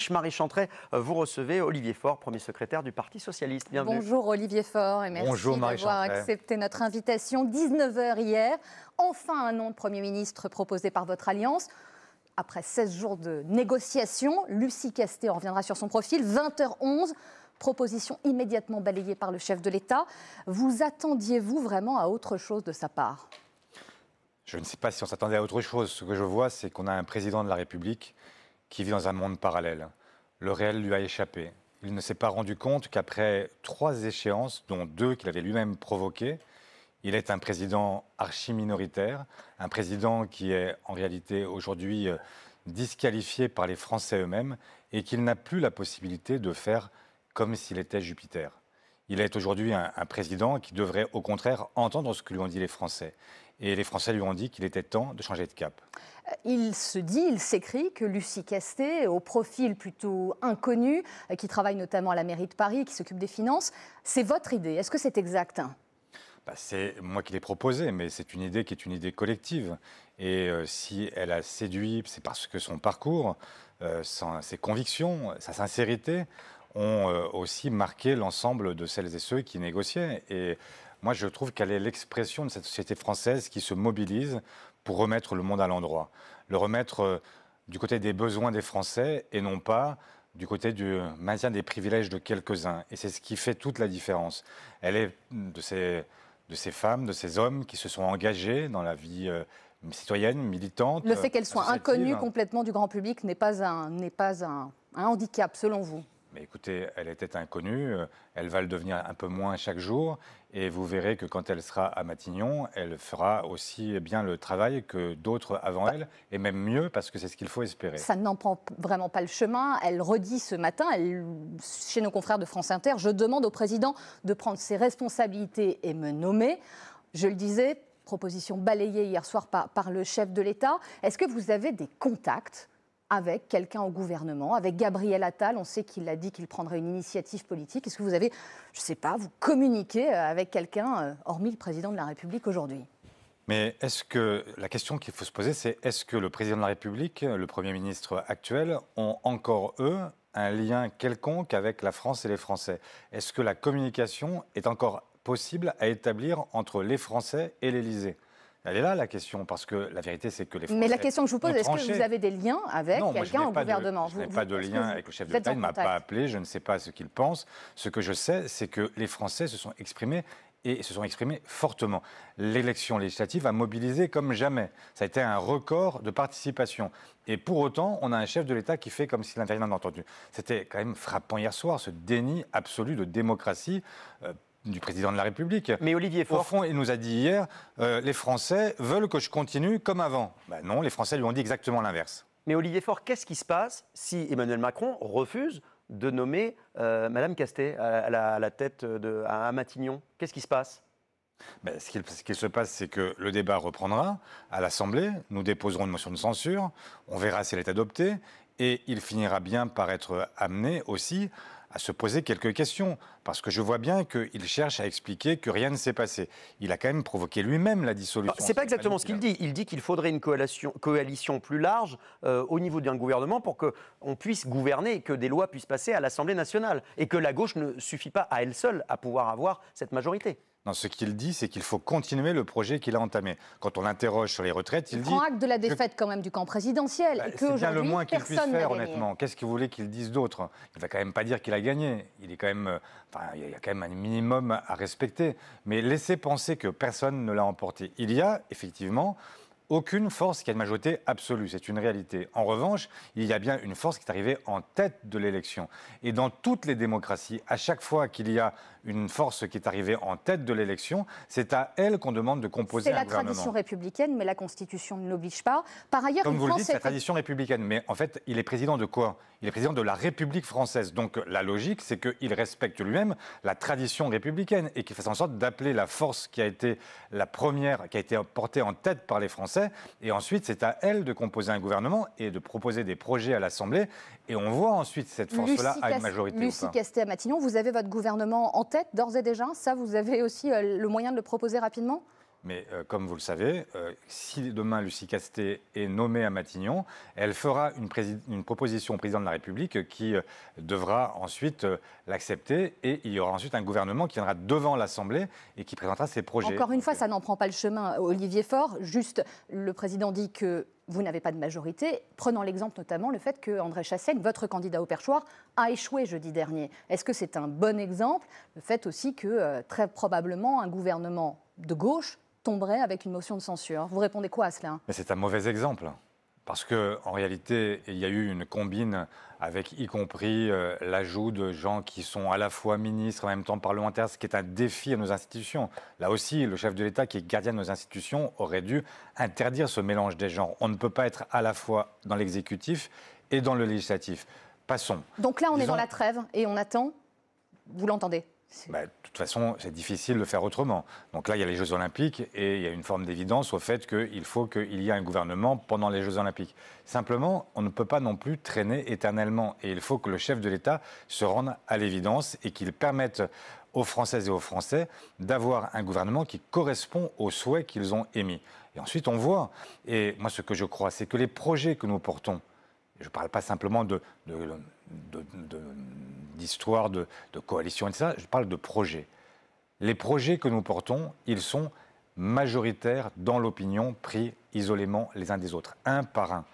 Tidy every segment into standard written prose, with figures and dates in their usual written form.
riche. Marie Chantret, vous recevez Olivier Faure, premier secrétaire du Parti Socialiste. Bienvenue. Bonjour Olivier Faure et merci d'avoir accepté notre invitation. 19h hier, enfin un nom de Premier ministre proposé par votre alliance. Après 16 jours de négociations, Lucie Castet, on reviendra sur son profil, 20h11, proposition immédiatement balayée par le chef de l'État. Vous attendiez-vous vraiment à autre chose de sa part ? Je ne sais pas si on s'attendait à autre chose. Ce que je vois, c'est qu'on a un président de la République qui vit dans un monde parallèle. Le réel lui a échappé. Il ne s'est pas rendu compte qu'après 3 échéances, dont 2 qu'il avait lui-même provoquées, il est un président archi-minoritaire, un président qui est en réalité aujourd'hui disqualifié par les Français eux-mêmes et qu'il n'a plus la possibilité de faire comme s'il était Jupiter. Il est aujourd'hui un président qui devrait au contraire entendre ce que lui ont dit les Français. Et les Français lui ont dit qu'il était temps de changer de cap. Il se dit, il s'écrit que Lucie Castet, au profil plutôt inconnu, qui travaille notamment à la mairie de Paris, qui s'occupe des finances, c'est votre idée. Est-ce que c'est exact ? C'est moi qui l'ai proposé, mais c'est une idée qui est une idée collective. Et si elle a séduit, c'est parce que son parcours, ses convictions, sa sincérité ont aussi marqué l'ensemble de celles et ceux qui négociaient. Et moi, je trouve qu'elle est l'expression de cette société française qui se mobilise pour remettre le monde à l'endroit. Le remettre du côté des besoins des Français et non pas du côté du maintien des privilèges de quelques-uns. Et c'est ce qui fait toute la différence. Elle est de ces femmes, de ces hommes qui se sont engagés dans la vie citoyenne, militante. Le fait qu'elle soit inconnue complètement du grand public n'est pas un handicap, selon vous ? Mais écoutez, elle était inconnue, elle va le devenir un peu moins chaque jour, et vous verrez que quand elle sera à Matignon, elle fera aussi bien le travail que d'autres avant elle, et même mieux, parce que c'est ce qu'il faut espérer. Ça n'en prend vraiment pas le chemin. Elle redit ce matin, chez nos confrères de France Inter, je demande au président de prendre ses responsabilités et me nommer. Je le disais, proposition balayée hier soir par le chef de l'État. Est-ce que vous avez des contacts avec quelqu'un au gouvernement, avec Gabriel Attal? On sait qu'il a dit qu'il prendrait une initiative politique. Est-ce que vous avez, je ne sais pas, vous communiquez avec quelqu'un, hormis le président de la République aujourd'hui? Mais est-ce que, la question qu'il faut se poser, c'est est-ce que le président de la République, le Premier ministre actuel, ont encore, eux, un lien quelconque avec la France et les Français? Est-ce que la communication est encore possible à établir entre les Français et l'Élysée? Elle est là la question, parce que la vérité c'est que les Français... Mais la question que je vous pose, est-ce que vous avez des liens avec quelqu'un au gouvernement? Je n'ai pas de lien avec le chef de l'État, il ne m'a pas appelé, je ne sais pas ce qu'il pense. Ce que je sais, c'est que les Français se sont exprimés et se sont exprimés fortement. L'élection législative a mobilisé comme jamais. Ça a été un record de participation. Et pour autant, on a un chef de l'État qui fait comme s'il n'avait rien entendu. C'était quand même frappant hier soir, ce déni absolu de démocratie du président de la République. Mais Olivier Faure... Au fond, il nous a dit hier, les Français veulent que je continue comme avant. Ben non, les Français lui ont dit exactement l'inverse. Mais Olivier Faure, qu'est-ce qui se passe si Emmanuel Macron refuse de nommer Madame Castet à la tête à Matignon? Qu'est-ce qui se passe? Ce qu'il se passe, c'est que le débat reprendra à l'Assemblée. Nous déposerons une motion de censure. On verra si elle est adoptée. Et il finira bien par être amené aussi à se poser quelques questions. Parce que je vois bien qu'il cherche à expliquer que rien ne s'est passé. Il a quand même provoqué lui-même la dissolution. C'est pas exactement ce qu'il dit. Il dit qu'il faudrait une coalition plus large au niveau d'un gouvernement pour qu'on puisse gouverner et que des lois puissent passer à l'Assemblée nationale. Et que la gauche ne suffit pas à elle seule à pouvoir avoir cette majorité. Non, ce qu'il dit, c'est qu'il faut continuer le projet qu'il a entamé. Quand on l'interroge sur les retraites, il dit... Il prend acte de la défaite quand même du camp présidentiel. C'est bien le moins qu'il puisse faire, honnêtement. Qu'est-ce que vous voulez qu'il dise d'autre? Il ne va quand même pas dire qu'il a gagné. Il est quand même, il y a quand même un minimum à respecter. Mais laissez penser que personne ne l'a emporté. Il y a, effectivement... aucune force qui a une majorité absolue, c'est une réalité. En revanche, il y a bien une force qui est arrivée en tête de l'élection. Et dans toutes les démocraties, à chaque fois qu'il y a une force qui est arrivée en tête de l'élection, c'est à elle qu'on demande de composer un gouvernement. C'est la tradition républicaine, mais la Constitution ne l'oblige pas. Par ailleurs, comme vous le dites, c'est la tradition républicaine. Mais en fait, il est président de quoi? Il est président de la République française. Donc la logique, c'est qu'il respecte lui-même la tradition républicaine et qu'il fasse en sorte d'appeler la force qui a été la première, qui a été portée en tête par les Français. Et ensuite, c'est à elle de composer un gouvernement et de proposer des projets à l'Assemblée. Et on voit ensuite cette force-là à une majorité. Lucie Castet à Matignon, vous avez votre gouvernement en tête d'ores et déjà? Ça, vous avez aussi le moyen de le proposer rapidement? Mais comme vous le savez, si demain Lucie Castet est nommée à Matignon, elle fera une proposition au président de la République qui devra ensuite l'accepter et il y aura ensuite un gouvernement qui viendra devant l'Assemblée et qui présentera ses projets. Encore une fois, ça n'en prend pas le chemin, Olivier Faure. Juste, le président dit que vous n'avez pas de majorité. Prenons l'exemple notamment le fait que André Chassaigne, votre candidat au perchoir, a échoué jeudi dernier. Est-ce que c'est un bon exemple? Le fait aussi que très probablement un gouvernement de gauche tomberait avec une motion de censure. Vous répondez quoi à cela? Mais c'est un mauvais exemple. Parce qu'en réalité, il y a eu une combine avec y compris l'ajout de gens qui sont à la fois ministres, en même temps parlementaires, ce qui est un défi à nos institutions. Là aussi, le chef de l'État, qui est gardien de nos institutions, aurait dû interdire ce mélange des genres. On ne peut pas être à la fois dans l'exécutif et dans le législatif. Passons. Donc là, on est dans la trêve et on attend. Vous l'entendez? De toute façon, c'est difficile de faire autrement. Donc là, il y a les Jeux Olympiques et il y a une forme d'évidence au fait qu'il faut qu'il y ait un gouvernement pendant les Jeux Olympiques. Simplement, on ne peut pas non plus traîner éternellement. Et il faut que le chef de l'État se rende à l'évidence et qu'il permette aux Françaises et aux Français d'avoir un gouvernement qui correspond aux souhaits qu'ils ont émis. Et ensuite, on voit. Et moi, ce que je crois, c'est que les projets que nous portons, je ne parle pas simplement d'histoire, de coalition, etc. Je parle de projets. Les projets que nous portons, ils sont majoritaires dans l'opinion, pris isolément les uns des autres, un par un.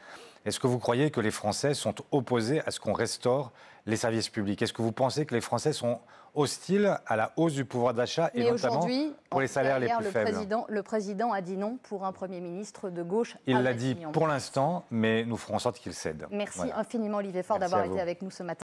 Est-ce que vous croyez que les Français sont opposés à ce qu'on restaure les services publics? Est-ce que vous pensez que les Français sont hostiles à la hausse du pouvoir d'achat et notamment pour les salaires les plus faibles? Le président a dit non pour un Premier ministre de gauche. Il l'a dit pour l'instant, mais nous ferons en sorte qu'il cède. Merci infiniment Olivier Faure d'avoir été avec nous ce matin.